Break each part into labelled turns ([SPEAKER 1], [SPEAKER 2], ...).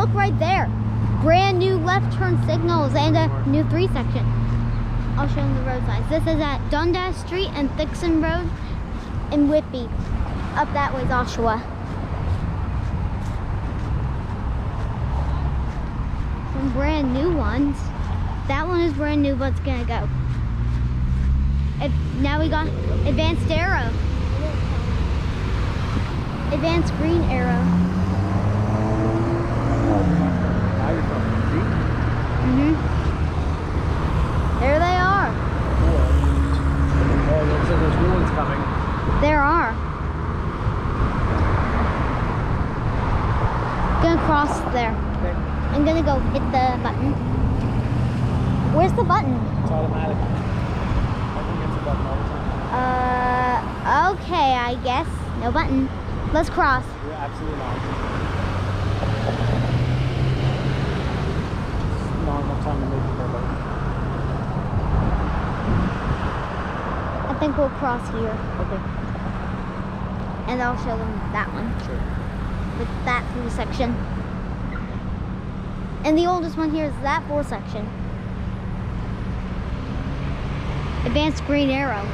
[SPEAKER 1] look right there. Brand new left turn signals and a new 3 section. I'll show them the road signs. This is at Dundas Street and Thickson Road in Whitby. Up that way is Oshawa. Some brand new ones. That one is brand new, but it's gonna go. Now we got advanced arrow. Advanced green arrow. There they are.
[SPEAKER 2] Oh, looks like there's new ones coming.
[SPEAKER 1] There are. Gonna cross there.
[SPEAKER 2] Okay.
[SPEAKER 1] I'm gonna go hit the button. Where's the button?
[SPEAKER 2] It's automatic. I think it's a button all the time.
[SPEAKER 1] Okay, I guess. No button. Let's cross.
[SPEAKER 2] Yeah, absolutely not. Not enough time to make it there, buddy.
[SPEAKER 1] I think we'll cross here.
[SPEAKER 2] Okay.
[SPEAKER 1] And I'll show them that one.
[SPEAKER 2] Sure.
[SPEAKER 1] With that 3 section. And the oldest one here is that 4 section. Advanced green arrow.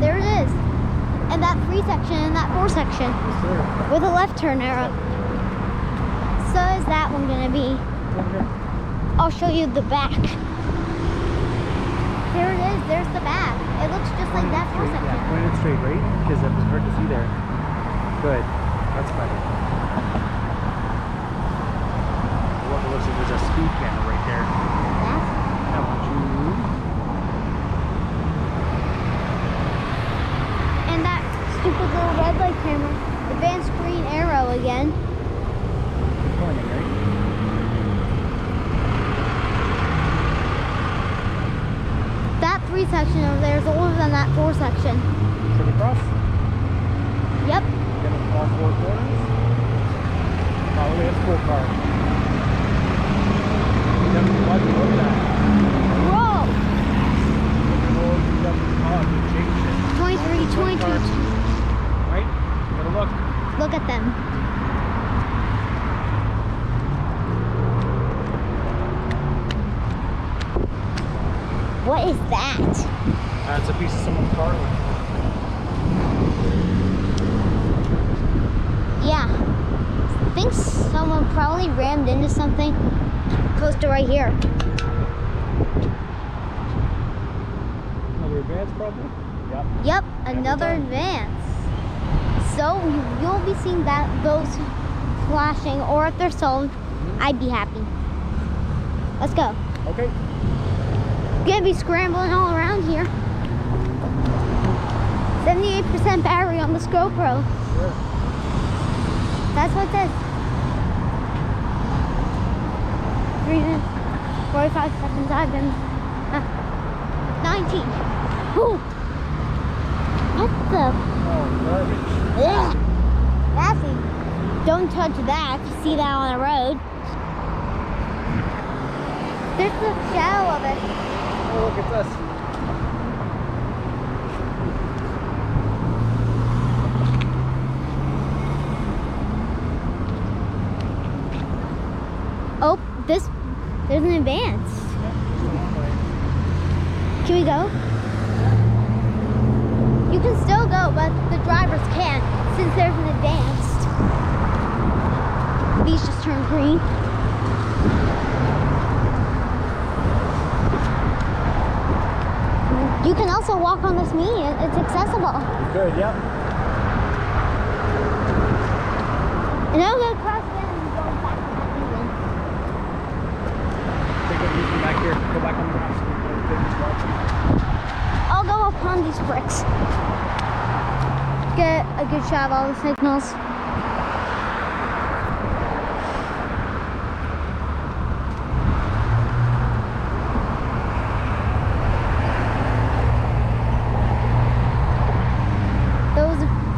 [SPEAKER 1] There it is. And that 3 section and that 4 section.
[SPEAKER 2] Yes, sir.
[SPEAKER 1] With a left turn arrow. So is that one gonna be?
[SPEAKER 2] Okay.
[SPEAKER 1] I'll show you the back. There it is, there's the back. It looks just like that 4 section.
[SPEAKER 2] Yeah, point it straight, right? Because it was hard to see there. Good. That's better. What looks like there's a speed camera right there.
[SPEAKER 1] That's
[SPEAKER 2] Now would you...
[SPEAKER 1] and that stupid little red light camera. Advanced green arrow again.
[SPEAKER 2] Pointing, right?
[SPEAKER 1] That 3 section over there is older than that 4 section.
[SPEAKER 2] Should we cross?
[SPEAKER 1] Yep.
[SPEAKER 2] Get all 4 corners? Oh, look at this cool car. Look at that.
[SPEAKER 1] Whoa!
[SPEAKER 2] Oh, you changed it.
[SPEAKER 1] 23, 22.
[SPEAKER 2] Right? Gotta look.
[SPEAKER 1] Look at them. What is that?
[SPEAKER 2] It's a piece of someone's car.
[SPEAKER 1] Yeah. I think someone probably rammed into something close to right here.
[SPEAKER 2] Another advance, probably? Yep.
[SPEAKER 1] Yep, another advance. So you'll be seeing those flashing, or if they're sold, I'd be happy. Let's go.
[SPEAKER 2] Okay.
[SPEAKER 1] Gonna be scrambling all around here. 78% battery on this GoPro.
[SPEAKER 2] Sure.
[SPEAKER 1] That's what it says. 3 minutes, 45 seconds. I've been 19. Ooh. What the?
[SPEAKER 2] Oh, garbage.
[SPEAKER 1] Ugh. Nasty. Don't touch that if you see that on the road. There's the shadow of it.
[SPEAKER 2] Oh, look at this.
[SPEAKER 1] Oh, there's an advance. Can we go? You can still go, but the drivers can't since there's an advanced. These just turned green. You can also walk on this knee. It's accessible.
[SPEAKER 2] You could, yep.
[SPEAKER 1] And I'm going to cross again and go back to that again.
[SPEAKER 2] Take it easy back here. Go back on the grass.
[SPEAKER 1] I'll go up on these bricks. Get a good shot of all the signals.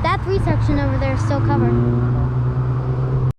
[SPEAKER 1] That 3 section over there is still covered.